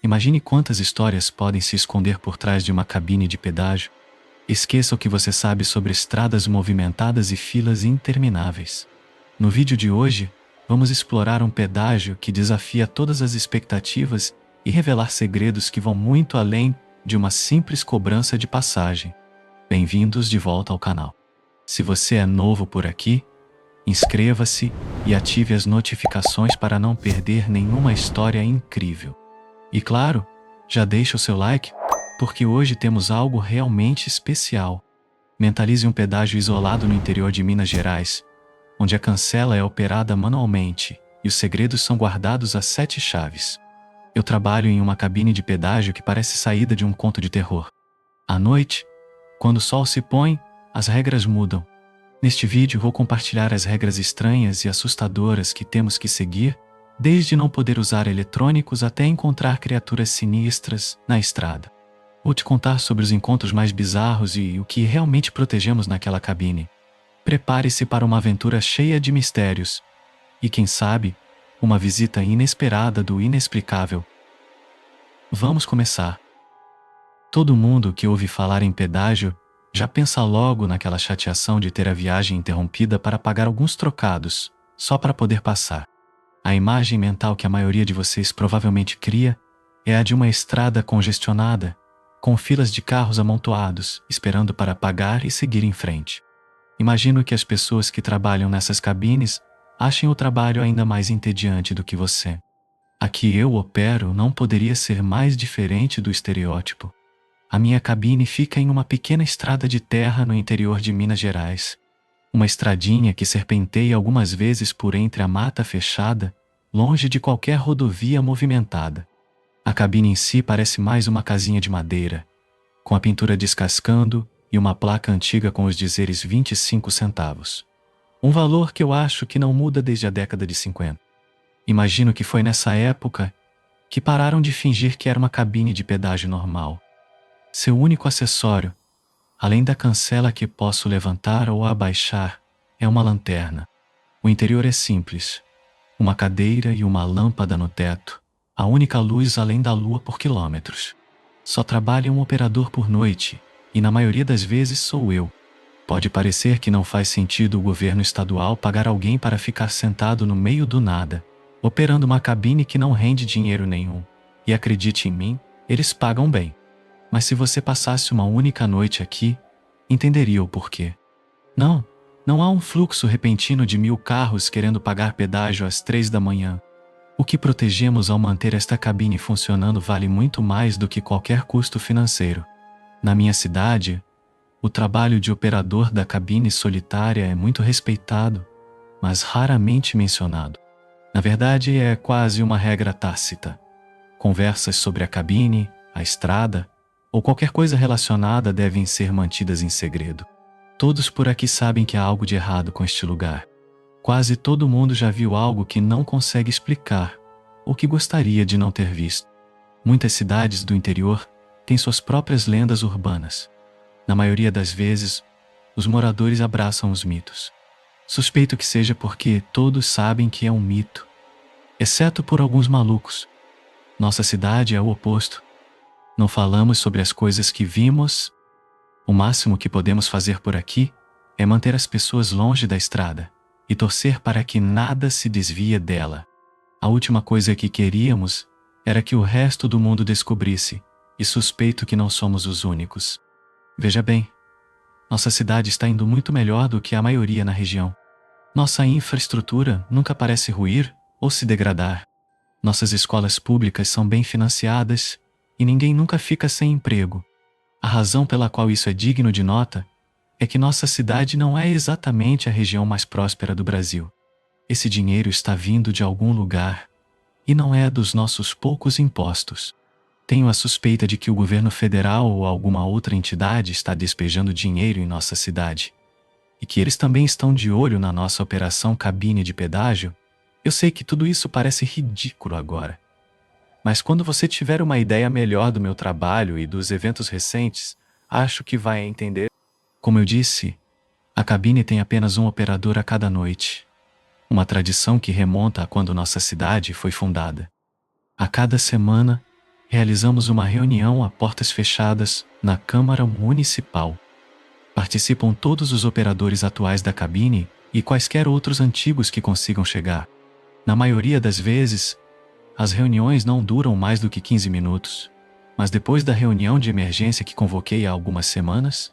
Imagine quantas histórias podem se esconder por trás de uma cabine de pedágio. Esqueça o que você sabe sobre estradas movimentadas e filas intermináveis. No vídeo de hoje, vamos explorar um pedágio que desafia todas as expectativas e revelar segredos que vão muito além de uma simples cobrança de passagem. Bem-vindos de volta ao canal. Se você é novo por aqui, inscreva-se e ative as notificações para não perder nenhuma história incrível. E claro, já deixa o seu like, porque hoje temos algo realmente especial. Mentalize um pedágio isolado no interior de Minas Gerais, onde a cancela é operada manualmente e os segredos são guardados a 7 chaves. Eu trabalho em uma cabine de pedágio que parece saída de um conto de terror. À noite, quando o sol se põe, as regras mudam. Neste vídeo vou compartilhar as regras estranhas e assustadoras que temos que seguir, desde não poder usar eletrônicos até encontrar criaturas sinistras na estrada. Vou te contar sobre os encontros mais bizarros e o que realmente protegemos naquela cabine. Prepare-se para uma aventura cheia de mistérios e, quem sabe, uma visita inesperada do inexplicável. Vamos começar. Todo mundo que ouve falar em pedágio já pensa logo naquela chateação de ter a viagem interrompida para pagar alguns trocados, só para poder passar. A imagem mental que a maioria de vocês provavelmente cria é a de uma estrada congestionada, com filas de carros amontoados, esperando para pagar e seguir em frente. Imagino que as pessoas que trabalham nessas cabines achem o trabalho ainda mais entediante do que você. A que eu opero não poderia ser mais diferente do estereótipo. A minha cabine fica em uma pequena estrada de terra no interior de Minas Gerais. Uma estradinha que serpenteia algumas vezes por entre a mata fechada, longe de qualquer rodovia movimentada. A cabine em si parece mais uma casinha de madeira, com a pintura descascando e uma placa antiga com os dizeres 25 centavos. Um valor que eu acho que não muda desde a década de 50. Imagino que foi nessa época que pararam de fingir que era uma cabine de pedágio normal. Seu único acessório, além da cancela que posso levantar ou abaixar, é uma lanterna. O interior é simples. Uma cadeira e uma lâmpada no teto, a única luz além da lua por quilômetros. Só trabalha um operador por noite, e na maioria das vezes sou eu. Pode parecer que não faz sentido o governo estadual pagar alguém para ficar sentado no meio do nada, operando uma cabine que não rende dinheiro nenhum. E acredite em mim, eles pagam bem. Mas se você passasse uma única noite aqui, entenderia o porquê. Não há um fluxo repentino de 1000 carros querendo pagar pedágio às 3 da manhã. O que protegemos ao manter esta cabine funcionando vale muito mais do que qualquer custo financeiro. Na minha cidade, o trabalho de operador da cabine solitária é muito respeitado, mas raramente mencionado. Na verdade, é quase uma regra tácita. Conversas sobre a cabine, a estrada, ou qualquer coisa relacionada devem ser mantidas em segredo. Todos por aqui sabem que há algo de errado com este lugar. Quase todo mundo já viu algo que não consegue explicar, ou que gostaria de não ter visto. Muitas cidades do interior têm suas próprias lendas urbanas. Na maioria das vezes, os moradores abraçam os mitos. Suspeito que seja porque todos sabem que é um mito, exceto por alguns malucos. Nossa cidade é o oposto. Não falamos sobre as coisas que vimos. O máximo que podemos fazer por aqui é manter as pessoas longe da estrada e torcer para que nada se desvie dela. A última coisa que queríamos era que o resto do mundo descobrisse, e suspeito que não somos os únicos. Veja bem, nossa cidade está indo muito melhor do que a maioria na região. Nossa infraestrutura nunca parece ruir ou se degradar. Nossas escolas públicas são bem financiadas e ninguém nunca fica sem emprego. A razão pela qual isso é digno de nota é que nossa cidade não é exatamente a região mais próspera do Brasil. Esse dinheiro está vindo de algum lugar e não é dos nossos poucos impostos. Tenho a suspeita de que o governo federal ou alguma outra entidade está despejando dinheiro em nossa cidade e que eles também estão de olho na nossa operação cabine de pedágio. Eu sei que tudo isso parece ridículo agora. Mas quando você tiver uma ideia melhor do meu trabalho e dos eventos recentes, acho que vai entender. Como eu disse, a cabine tem apenas um operador a cada noite. Uma tradição que remonta a quando nossa cidade foi fundada. A cada semana, Realizamos uma reunião a portas fechadas na Câmara Municipal. Participam todos os operadores atuais da cabine e quaisquer outros antigos que consigam chegar. Na maioria das vezes, as reuniões não duram mais do que 15 minutos, mas depois da reunião de emergência que convoquei há algumas semanas,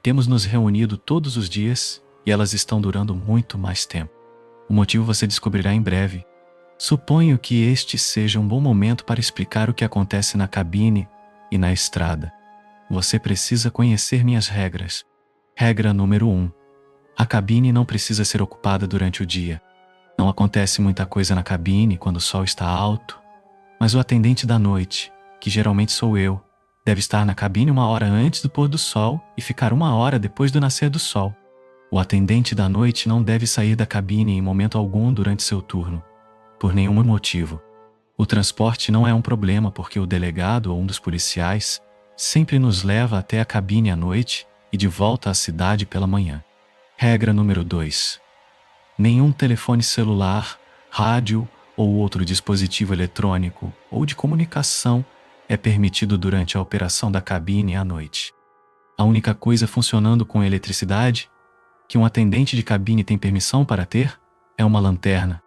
temos nos reunido todos os dias e elas estão durando muito mais tempo. O motivo você descobrirá em breve. Suponho que este seja um bom momento para explicar o que acontece na cabine e na estrada. Você precisa conhecer minhas regras. Regra número 1. A cabine não precisa ser ocupada durante o dia. Não acontece muita coisa na cabine quando o sol está alto, mas o atendente da noite, que geralmente sou eu, deve estar na cabine 1 hora antes do pôr do sol e ficar 1 hora depois do nascer do sol. O atendente da noite não deve sair da cabine em momento algum durante seu turno, por nenhum motivo. O transporte não é um problema porque o delegado ou um dos policiais sempre nos leva até a cabine à noite e de volta à cidade pela manhã. Regra número 2. Nenhum telefone celular, rádio ou outro dispositivo eletrônico ou de comunicação é permitido durante a operação da cabine à noite. A única coisa funcionando com eletricidade que um atendente de cabine tem permissão para ter é uma lanterna.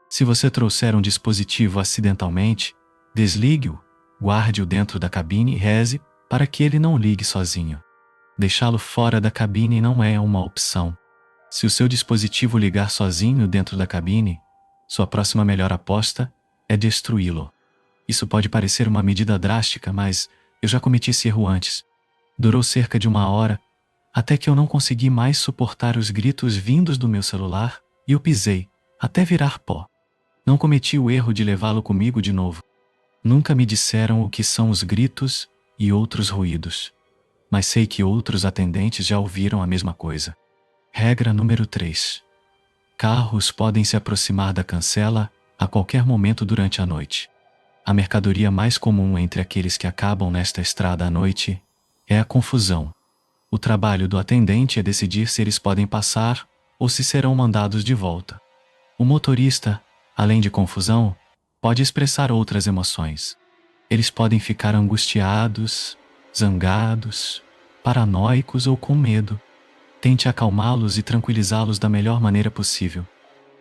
Se você trouxer um dispositivo acidentalmente, desligue-o, guarde-o dentro da cabine e reze para que ele não ligue sozinho. Deixá-lo fora da cabine não é uma opção. Se o seu dispositivo ligar sozinho dentro da cabine, sua próxima melhor aposta é destruí-lo. Isso pode parecer uma medida drástica, mas eu já cometi esse erro antes. Durou cerca de 1 hora, até que eu não consegui mais suportar os gritos vindos do meu celular e o pisei, até virar pó. Não cometi o erro de levá-lo comigo de novo. Nunca me disseram o que são os gritos e outros ruídos, mas sei que outros atendentes já ouviram a mesma coisa. Regra número 3. Carros podem se aproximar da cancela a qualquer momento durante a noite. A mercadoria mais comum entre aqueles que acabam nesta estrada à noite é a confusão. O trabalho do atendente é decidir se eles podem passar ou se serão mandados de volta. O motorista, além de confusão, pode expressar outras emoções. Eles podem ficar angustiados, zangados, paranoicos ou com medo. Tente acalmá-los e tranquilizá-los da melhor maneira possível.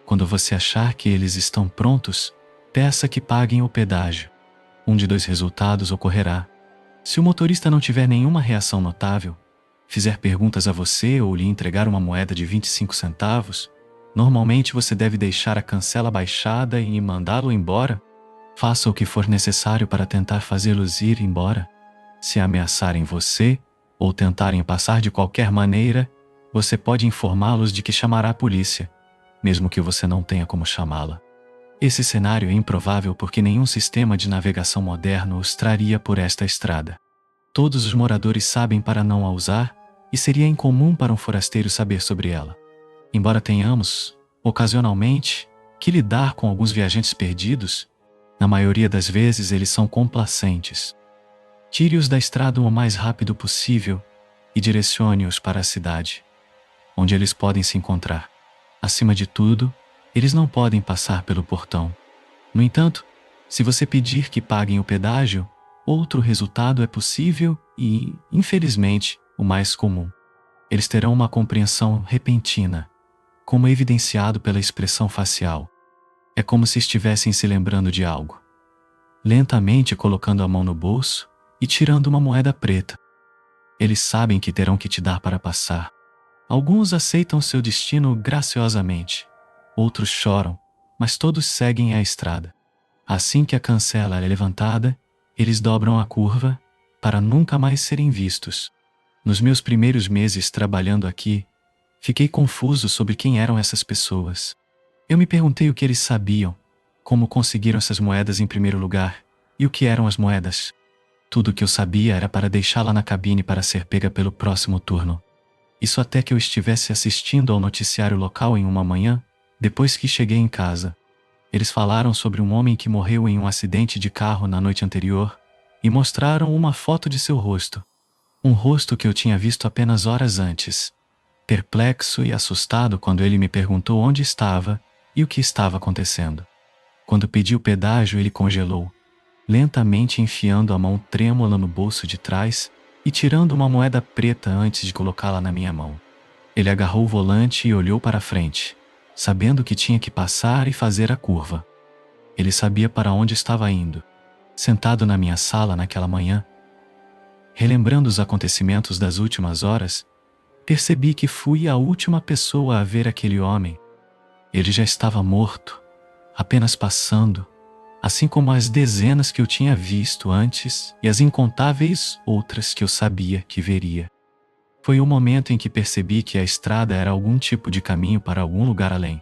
Quando você achar que eles estão prontos, peça que paguem o pedágio. Um de 2 resultados ocorrerá. Se o motorista não tiver nenhuma reação notável, fizer perguntas a você ou lhe entregar uma moeda de 25 centavos, normalmente você deve deixar a cancela baixada e mandá-lo embora. Faça o que for necessário para tentar fazê-los ir embora. Se ameaçarem você ou tentarem passar de qualquer maneira, você pode informá-los de que chamará a polícia, mesmo que você não tenha como chamá-la. Esse cenário é improvável porque nenhum sistema de navegação moderno os traria por esta estrada. Todos os moradores sabem para não a usar e seria incomum para um forasteiro saber sobre ela. Embora tenhamos, ocasionalmente, que lidar com alguns viajantes perdidos, na maioria das vezes eles são complacentes. Tire-os da estrada o mais rápido possível e direcione-os para a cidade, onde eles podem se encontrar. Acima de tudo, eles não podem passar pelo portão. No entanto, se você pedir que paguem o pedágio, outro resultado é possível e, infelizmente, o mais comum. Eles terão uma compreensão repentina, como evidenciado pela expressão facial. É como se estivessem se lembrando de algo. Lentamente colocando a mão no bolso e tirando uma moeda preta. Eles sabem que terão que te dar para passar. Alguns aceitam seu destino graciosamente. Outros choram, mas todos seguem a estrada. Assim que a cancela é levantada, eles dobram a curva para nunca mais serem vistos. Nos meus primeiros meses trabalhando aqui, fiquei confuso sobre quem eram essas pessoas. Eu me perguntei o que eles sabiam, como conseguiram essas moedas em primeiro lugar, e o que eram as moedas. Tudo o que eu sabia era para deixá-la na cabine para ser pega pelo próximo turno. Isso até que eu estivesse assistindo ao noticiário local em uma manhã, depois que cheguei em casa. Eles falaram sobre um homem que morreu em um acidente de carro na noite anterior e mostraram uma foto de seu rosto. Um rosto que eu tinha visto apenas horas antes. Perplexo e assustado quando ele me perguntou onde estava e o que estava acontecendo. Quando pedi o pedágio, ele congelou. lentamente enfiando a mão trêmula no bolso de trás e tirando uma moeda preta antes de colocá-la na minha mão. Ele agarrou o volante e olhou para a frente, sabendo que tinha que passar e fazer a curva. Ele sabia para onde estava indo. Sentado na minha sala naquela manhã, relembrando os acontecimentos das últimas horas, percebi que fui a última pessoa a ver aquele homem. Ele já estava morto, apenas passando, assim como as dezenas que eu tinha visto antes e as incontáveis outras que eu sabia que veria. Foi o momento em que percebi que a estrada era algum tipo de caminho para algum lugar além.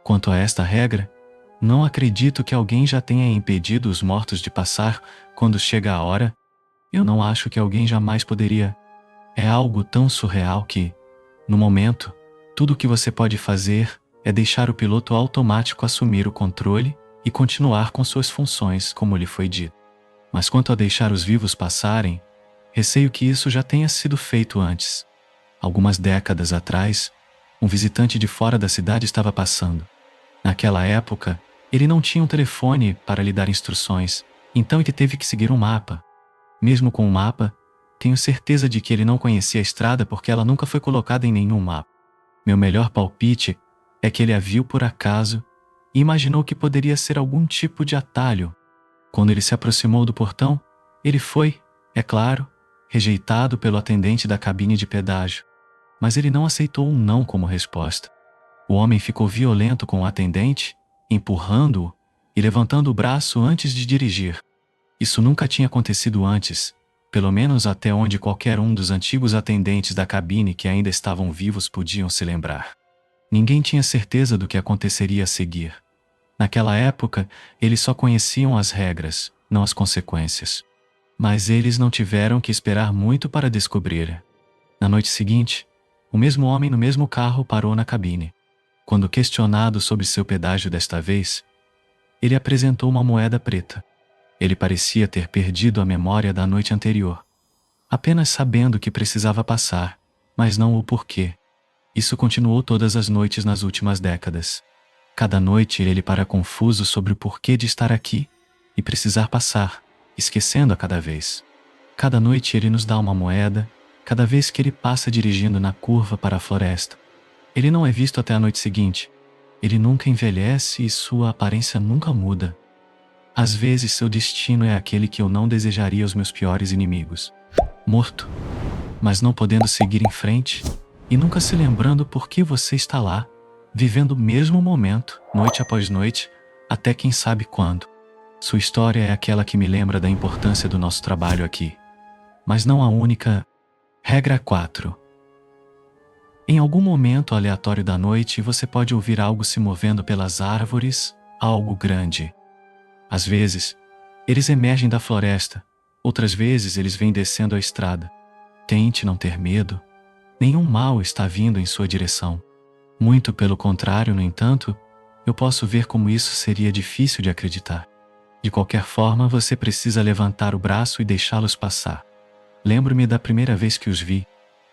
Quanto a esta regra, não acredito que alguém já tenha impedido os mortos de passar quando chega a hora. Eu não acho que alguém jamais poderia. É algo tão surreal que, no momento, tudo o que você pode fazer é deixar o piloto automático assumir o controle e continuar com suas funções, como lhe foi dito. Mas quanto a deixar os vivos passarem, receio que isso já tenha sido feito antes. Algumas décadas atrás, um visitante de fora da cidade estava passando. Naquela época, ele não tinha um telefone para lhe dar instruções, então ele teve que seguir um mapa. Mesmo com o mapa, tenho certeza de que ele não conhecia a estrada porque ela nunca foi colocada em nenhum mapa. Meu melhor palpite é que ele a viu por acaso e imaginou que poderia ser algum tipo de atalho. Quando ele se aproximou do portão, ele foi, é claro, rejeitado pelo atendente da cabine de pedágio. Mas ele não aceitou um não como resposta. O homem ficou violento com o atendente, empurrando-o e levantando o braço antes de dirigir. Isso nunca tinha acontecido antes, pelo menos até onde qualquer um dos antigos atendentes da cabine que ainda estavam vivos podiam se lembrar. Ninguém tinha certeza do que aconteceria a seguir. Naquela época, eles só conheciam as regras, não as consequências. Mas eles não tiveram que esperar muito para descobrir. Na noite seguinte, o mesmo homem no mesmo carro parou na cabine. Quando questionado sobre seu pedágio desta vez, ele apresentou uma moeda preta. Ele parecia ter perdido a memória da noite anterior, apenas sabendo que precisava passar, mas não o porquê. Isso continuou todas as noites nas últimas décadas. Cada noite ele para confuso sobre o porquê de estar aqui e precisar passar, esquecendo a cada vez. Cada noite ele nos dá uma moeda, cada vez que ele passa dirigindo na curva para a floresta. Ele não é visto até a noite seguinte. Ele nunca envelhece e sua aparência nunca muda. Às vezes seu destino é aquele que eu não desejaria aos meus piores inimigos. Morto, mas não podendo seguir em frente e nunca se lembrando por que você está lá, vivendo o mesmo momento, noite após noite, até quem sabe quando. Sua história é aquela que me lembra da importância do nosso trabalho aqui. Mas não a única. Regra 4. Em algum momento aleatório da noite, você pode ouvir algo se movendo pelas árvores, algo grande. Às vezes, eles emergem da floresta, outras vezes eles vêm descendo a estrada. Tente não ter medo. Nenhum mal está vindo em sua direção. Muito pelo contrário, no entanto, eu posso ver como isso seria difícil de acreditar. De qualquer forma, você precisa levantar o braço e deixá-los passar. Lembro-me da primeira vez que os vi.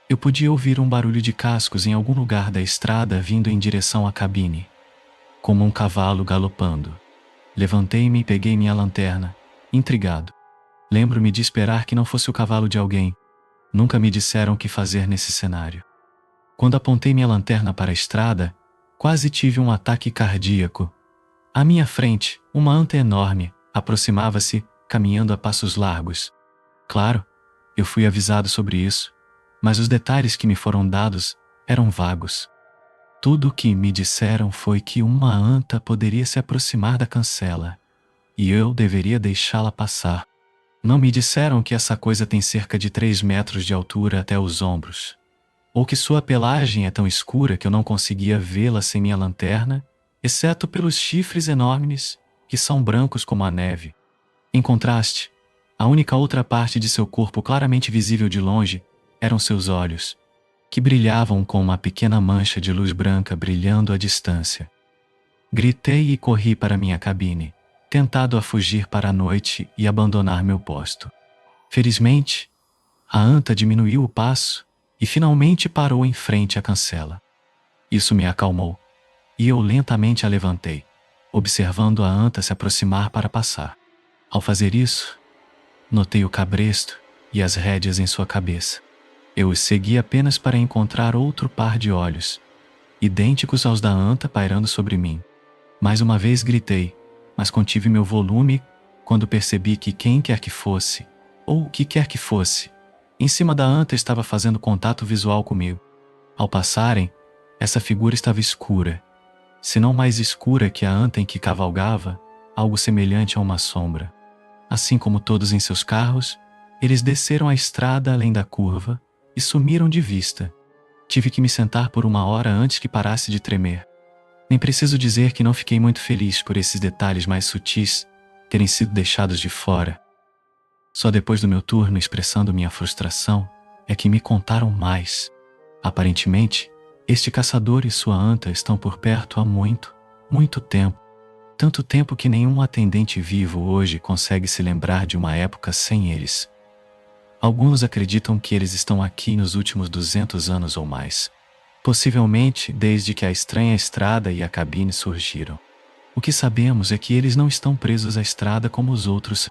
Eu podia ouvir um barulho de cascos em algum lugar da estrada vindo em direção à cabine, como um cavalo galopando. Levantei-me e peguei minha lanterna, intrigado. Lembro-me de esperar que não fosse o cavalo de alguém. Nunca me disseram o que fazer nesse cenário. Quando apontei minha lanterna para a estrada, quase tive um ataque cardíaco. À minha frente, uma anta enorme aproximava-se, caminhando a passos largos. Claro, eu fui avisado sobre isso, mas os detalhes que me foram dados eram vagos. Tudo o que me disseram foi que uma anta poderia se aproximar da cancela, e eu deveria deixá-la passar. Não me disseram que essa coisa tem cerca de 3 metros de altura até os ombros, ou que sua pelagem é tão escura que eu não conseguia vê-la sem minha lanterna, exceto pelos chifres enormes, que são brancos como a neve. Em contraste, a única outra parte de seu corpo claramente visível de longe eram seus olhos, que brilhavam com uma pequena mancha de luz branca brilhando à distância. Gritei e corri para minha cabine, tentado a fugir para a noite e abandonar meu posto. Felizmente, a anta diminuiu o passo e finalmente parou em frente à cancela. Isso me acalmou, e eu lentamente a levantei, observando a anta se aproximar para passar. Ao fazer isso, notei o cabresto e as rédeas em sua cabeça. Eu os segui apenas para encontrar outro par de olhos, idênticos aos da anta pairando sobre mim. Mais uma vez gritei, mas contive meu volume quando percebi que quem quer que fosse, ou o que quer que fosse, em cima da anta estava fazendo contato visual comigo. Ao passarem, essa figura estava escura, se não mais escura que a anta em que cavalgava, algo semelhante a uma sombra. Assim como todos em seus carros, eles desceram a estrada além da curva e sumiram de vista. Tive que me sentar por uma hora antes que parasse de tremer. Nem preciso dizer que não fiquei muito feliz por esses detalhes mais sutis terem sido deixados de fora. Só depois do meu turno expressando minha frustração é que me contaram mais. Aparentemente, este caçador e sua anta estão por perto há muito, muito tempo. Tanto tempo que nenhum atendente vivo hoje consegue se lembrar de uma época sem eles. Alguns acreditam que eles estão aqui nos últimos 200 anos ou mais. Possivelmente desde que a estranha estrada e a cabine surgiram. O que sabemos é que eles não estão presos à estrada como os outros.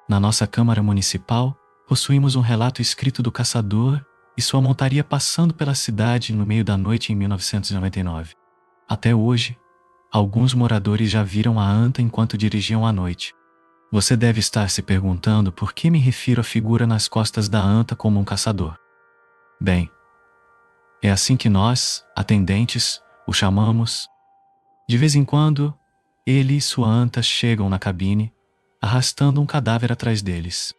Na nossa Câmara Municipal, possuímos um relato escrito do caçador e sua montaria passando pela cidade no meio da noite em 1999. Até hoje, alguns moradores já viram a anta enquanto dirigiam à noite. Você deve estar se perguntando por que me refiro à figura nas costas da anta como um caçador. Bem, é assim que nós, atendentes, o chamamos. De vez em quando, ele e sua anta chegam na cabine, arrastando um cadáver atrás deles.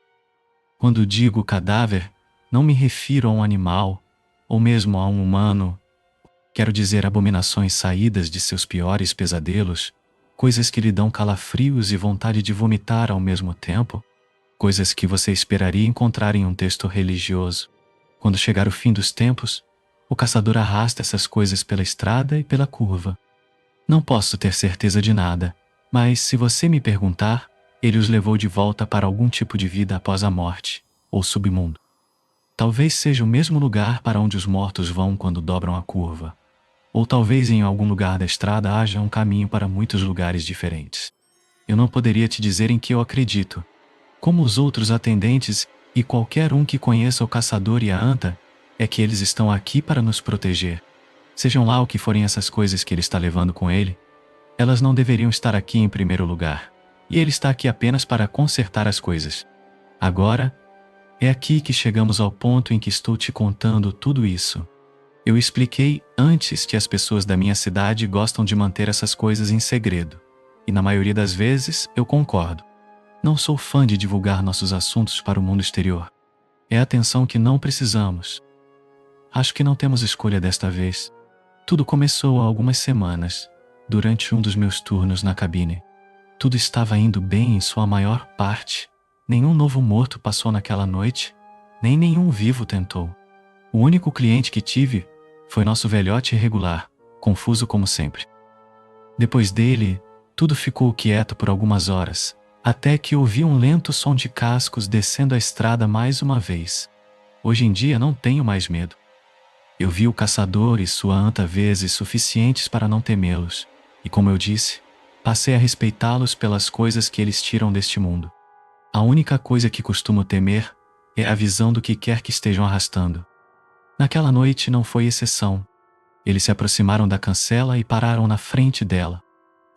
Quando digo cadáver, não me refiro a um animal, ou mesmo a um humano. Quero dizer abominações saídas de seus piores pesadelos, coisas que lhe dão calafrios e vontade de vomitar ao mesmo tempo, coisas que você esperaria encontrar em um texto religioso. Quando chegar o fim dos tempos, o caçador arrasta essas coisas pela estrada e pela curva. Não posso ter certeza de nada, mas se você me perguntar, ele os levou de volta para algum tipo de vida após a morte, ou submundo. Talvez seja o mesmo lugar para onde os mortos vão quando dobram a curva. Ou talvez em algum lugar da estrada haja um caminho para muitos lugares diferentes. Eu não poderia te dizer em que eu acredito. Como os outros atendentes e qualquer um que conheça o caçador e a anta, é que eles estão aqui para nos proteger. Sejam lá o que forem essas coisas que ele está levando com ele, elas não deveriam estar aqui em primeiro lugar. E ele está aqui apenas para consertar as coisas. Agora, é aqui que chegamos ao ponto em que estou te contando tudo isso. Eu expliquei antes que as pessoas da minha cidade gostam de manter essas coisas em segredo. E na maioria das vezes, eu concordo. Não sou fã de divulgar nossos assuntos para o mundo exterior. É atenção que não precisamos. Acho que não temos escolha desta vez. Tudo começou há algumas semanas, durante um dos meus turnos na cabine. Tudo estava indo bem em sua maior parte. Nenhum novo morto passou naquela noite, nem nenhum vivo tentou. O único cliente que tive foi nosso velhote irregular, confuso como sempre. Depois dele, tudo ficou quieto por algumas horas, até que ouvi um lento som de cascos descendo a estrada mais uma vez. Hoje em dia não tenho mais medo. Eu vi o caçador e sua anta vezes suficientes para não temê-los, e como eu disse, passei a respeitá-los pelas coisas que eles tiram deste mundo. A única coisa que costumo temer é a visão do que quer que estejam arrastando. Naquela noite não foi exceção. Eles se aproximaram da cancela e pararam na frente dela.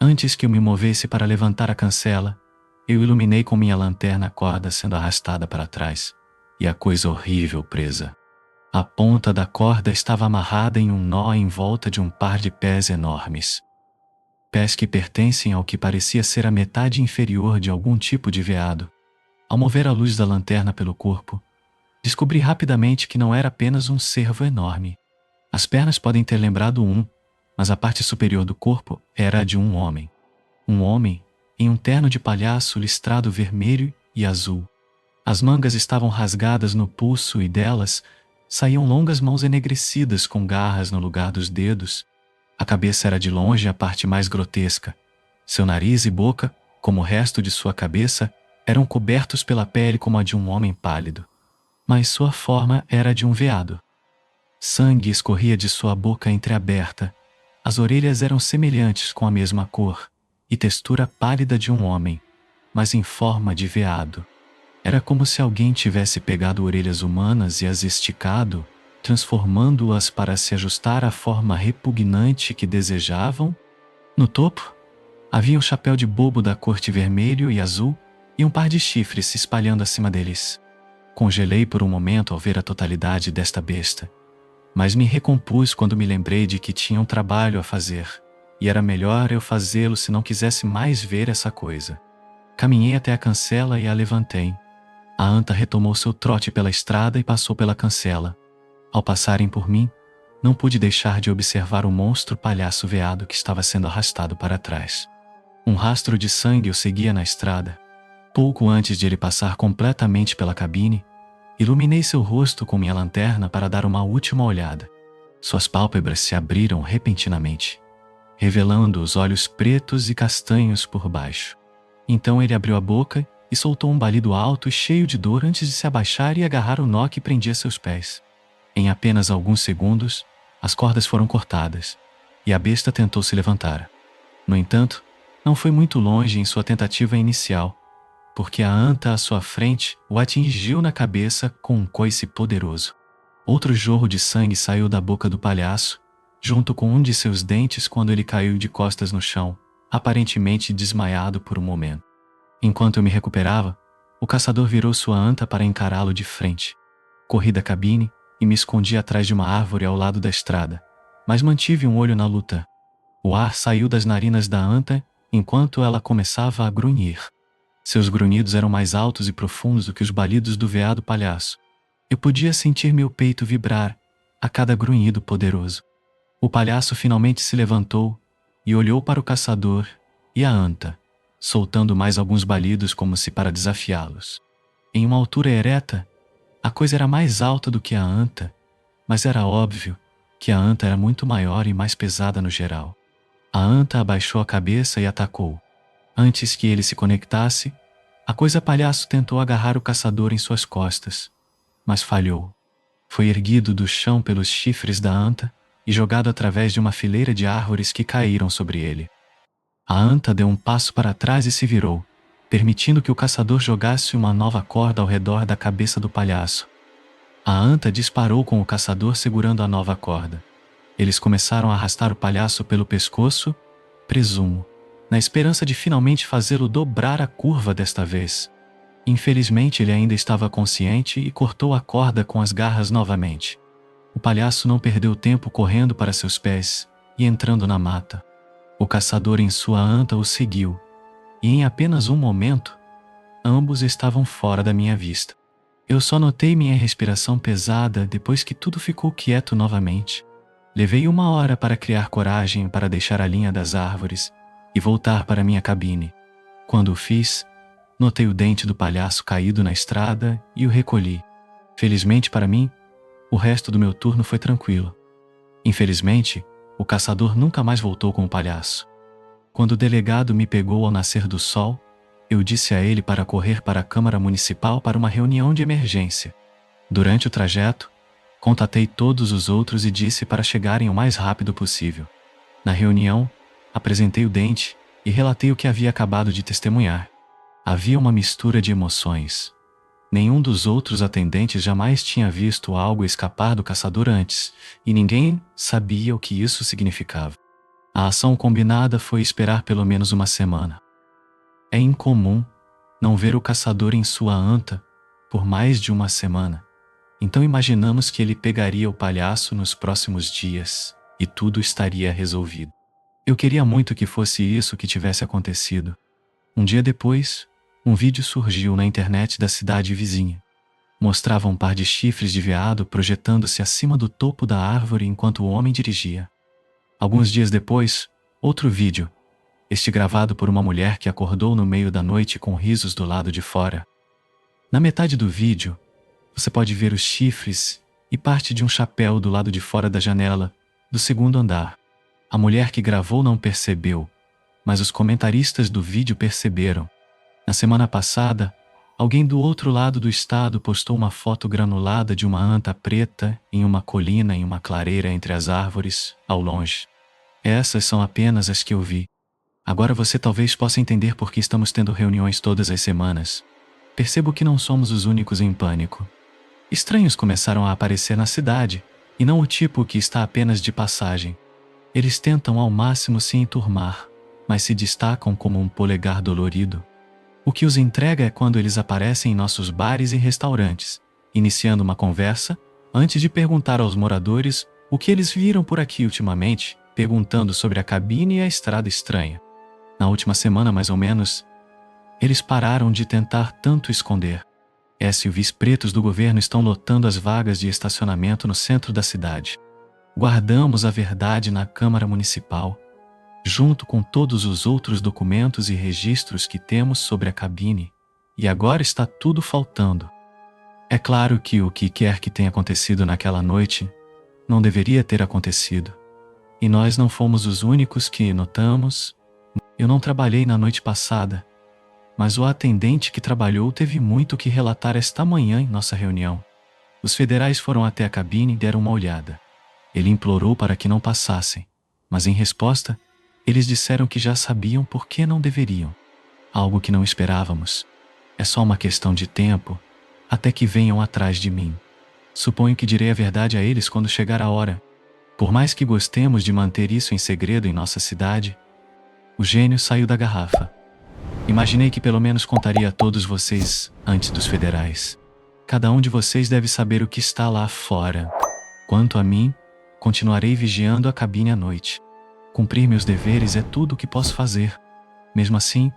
Antes que eu me movesse para levantar a cancela, eu iluminei com minha lanterna a corda sendo arrastada para trás, e a coisa horrível presa. A ponta da corda estava amarrada em um nó em volta de um par de pés enormes. Pés que pertencem ao que parecia ser a metade inferior de algum tipo de veado. Ao mover a luz da lanterna pelo corpo, descobri rapidamente que não era apenas um cervo enorme. As pernas podem ter lembrado mas a parte superior do corpo era a de um homem. Um homem em um terno de palhaço listrado vermelho e azul. As mangas estavam rasgadas no pulso e delas saíam longas mãos enegrecidas com garras no lugar dos dedos. A cabeça era de longe a parte mais grotesca. Seu nariz e boca, como o resto de sua cabeça, eram cobertos pela pele como a de um homem pálido. Mas sua forma era de um veado. Sangue escorria de sua boca entreaberta. As orelhas eram semelhantes com a mesma cor e textura pálida de um homem, mas em forma de veado. Era como se alguém tivesse pegado orelhas humanas e as esticado, transformando-as para se ajustar à forma repugnante que desejavam. No topo, havia um chapéu de bobo da corte vermelho e azul e um par de chifres se espalhando acima deles. Congelei por um momento ao ver a totalidade desta besta, mas me recompus quando me lembrei de que tinha um trabalho a fazer, e era melhor eu fazê-lo se não quisesse mais ver essa coisa. Caminhei até a cancela e a levantei. A anta retomou seu trote pela estrada e passou pela cancela. Ao passarem por mim, não pude deixar de observar o monstro palhaço veado que estava sendo arrastado para trás. Um rastro de sangue o seguia na estrada. Pouco antes de ele passar completamente pela cabine, iluminei seu rosto com minha lanterna para dar uma última olhada. Suas pálpebras se abriram repentinamente, revelando os olhos pretos e castanhos por baixo. Então ele abriu a boca e soltou um balido alto e cheio de dor antes de se abaixar e agarrar o nó que prendia seus pés. Em apenas alguns segundos, as cordas foram cortadas, e a besta tentou se levantar. No entanto, não foi muito longe em sua tentativa inicial, porque a anta à sua frente o atingiu na cabeça com um coice poderoso. Outro jorro de sangue saiu da boca do palhaço, junto com um de seus dentes quando ele caiu de costas no chão, aparentemente desmaiado por um momento. Enquanto eu me recuperava, o caçador virou sua anta para encará-lo de frente. Corri da cabine e me escondi atrás de uma árvore ao lado da estrada, mas mantive um olho na luta. O ar saiu das narinas da anta enquanto ela começava a grunhir. Seus grunhidos eram mais altos e profundos do que os balidos do veado palhaço. Eu podia sentir meu peito vibrar a cada grunhido poderoso. O palhaço finalmente se levantou e olhou para o caçador e a anta, soltando mais alguns balidos como se para desafiá-los. Em uma altura ereta, a coisa era mais alta do que a anta, mas era óbvio que a anta era muito maior e mais pesada no geral. A anta abaixou a cabeça e atacou. Antes que ele se conectasse, a coisa palhaço tentou agarrar o caçador em suas costas, mas falhou. Foi erguido do chão pelos chifres da anta e jogado através de uma fileira de árvores que caíram sobre ele. A anta deu um passo para trás e se virou, permitindo que o caçador jogasse uma nova corda ao redor da cabeça do palhaço. A anta disparou com o caçador segurando a nova corda. Eles começaram a arrastar o palhaço pelo pescoço, presumo, na esperança de finalmente fazê-lo dobrar a curva desta vez. Infelizmente ele ainda estava consciente e cortou a corda com as garras novamente. O palhaço não perdeu tempo correndo para seus pés e entrando na mata. O caçador em sua anta o seguiu, e em apenas um momento, ambos estavam fora da minha vista. Eu só notei minha respiração pesada depois que tudo ficou quieto novamente. Levei 1 hora para criar coragem para deixar a linha das árvores e voltar para minha cabine. Quando o fiz, notei o dente do palhaço caído na estrada e o recolhi. Felizmente para mim, o resto do meu turno foi tranquilo. Infelizmente, o caçador nunca mais voltou com o palhaço. Quando o delegado me pegou ao nascer do sol, eu disse a ele para correr para a Câmara Municipal para uma reunião de emergência. Durante o trajeto, contatei todos os outros e disse para chegarem o mais rápido possível. Na reunião, apresentei o dente e relatei o que havia acabado de testemunhar. Havia uma mistura de emoções. Nenhum dos outros atendentes jamais tinha visto algo escapar do caçador antes, e ninguém sabia o que isso significava. A ação combinada foi esperar pelo menos 1 semana. É incomum não ver o caçador em sua anta por mais de 1 semana. Então imaginamos que ele pegaria o palhaço nos próximos dias e tudo estaria resolvido. Eu queria muito que fosse isso que tivesse acontecido. Um dia depois, um vídeo surgiu na internet da cidade vizinha. Mostrava um par de chifres de veado projetando-se acima do topo da árvore enquanto o homem dirigia. Alguns dias depois, outro vídeo, este gravado por uma mulher que acordou no meio da noite com risos do lado de fora. Na metade do vídeo, você pode ver os chifres e parte de um chapéu do lado de fora da janela do segundo andar. A mulher que gravou não percebeu, mas os comentaristas do vídeo perceberam. Na semana passada, alguém do outro lado do estado postou uma foto granulada de uma anta preta em uma colina em uma clareira entre as árvores, ao longe. Essas são apenas as que eu vi. Agora você talvez possa entender por que estamos tendo reuniões todas as semanas. Percebo que não somos os únicos em pânico. Estranhos começaram a aparecer na cidade, e não o tipo que está apenas de passagem. Eles tentam ao máximo se enturmar, mas se destacam como um polegar dolorido. O que os entrega é quando eles aparecem em nossos bares e restaurantes, iniciando uma conversa, antes de perguntar aos moradores o que eles viram por aqui ultimamente, perguntando sobre a cabine e a estrada estranha. Na última semana, mais ou menos, eles pararam de tentar tanto esconder. SUVs pretos do governo estão lotando as vagas de estacionamento no centro da cidade. Guardamos a verdade na Câmara Municipal, junto com todos os outros documentos e registros que temos sobre a cabine, e agora está tudo faltando. É claro que o que quer que tenha acontecido naquela noite não deveria ter acontecido, e nós não fomos os únicos que notamos. Eu não trabalhei na noite passada, mas o atendente que trabalhou teve muito que relatar esta manhã em nossa reunião. Os federais foram até a cabine e deram uma olhada. Ele implorou para que não passassem, mas em resposta, eles disseram que já sabiam por que não deveriam. Algo que não esperávamos. É só uma questão de tempo, até que venham atrás de mim. Suponho que direi a verdade a eles quando chegar a hora. Por mais que gostemos de manter isso em segredo em nossa cidade, o gênio saiu da garrafa. Imaginei que pelo menos contaria a todos vocês antes dos federais. Cada um de vocês deve saber o que está lá fora. Quanto a mim, continuarei vigiando a cabine à noite. Cumprir meus deveres é tudo o que posso fazer. Mesmo assim,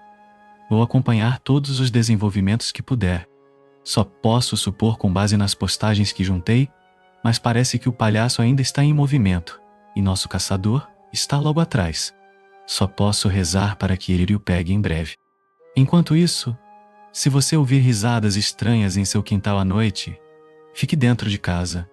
vou acompanhar todos os desenvolvimentos que puder. Só posso supor com base nas postagens que juntei, mas parece que o palhaço ainda está em movimento, e nosso caçador está logo atrás. Só posso rezar para que ele o pegue em breve. Enquanto isso, se você ouvir risadas estranhas em seu quintal à noite, fique dentro de casa.